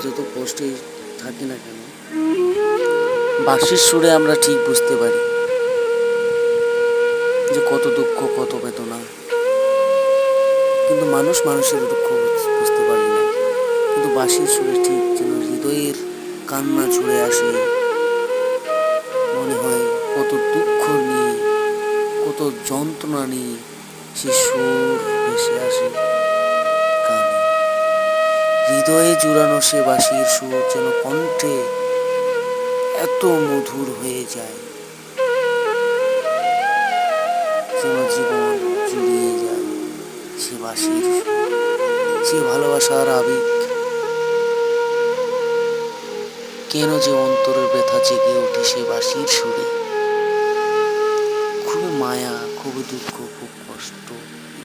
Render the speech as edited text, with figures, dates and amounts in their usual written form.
যত কষ্টে থাকি না কেন, বাঁশির সুরে আমরা ঠিক বুঝতে পারি যে কত দুঃখ, কত বেদনা। কিন্তু মানুষ মানুষের দুঃখ বুঝতে পারি না, কিন্তু বাঁশির সুরে ঠিক যেন হৃদয়ের কান্না ছুড়ে আসে। মনে হয় কত দুঃখ নিয়ে, কত যন্ত্রণা নিয়ে সে সুর ভেসে আসে কানে। হৃদয়ে জুড়ানো সে বাঁশির সুর যেন কণ্ঠে এত মধুর হয়ে যায়, যেন জীবন জুড়িয়ে যায় সে বাঁশির সুর, সে ভালোবাসার আবেগ। কেন যে অন্তরের ব্যথা জেগে ওঠে সে বাঁশির সুরে। খুব মায়া, খুব দুঃখ, খুব কষ্ট।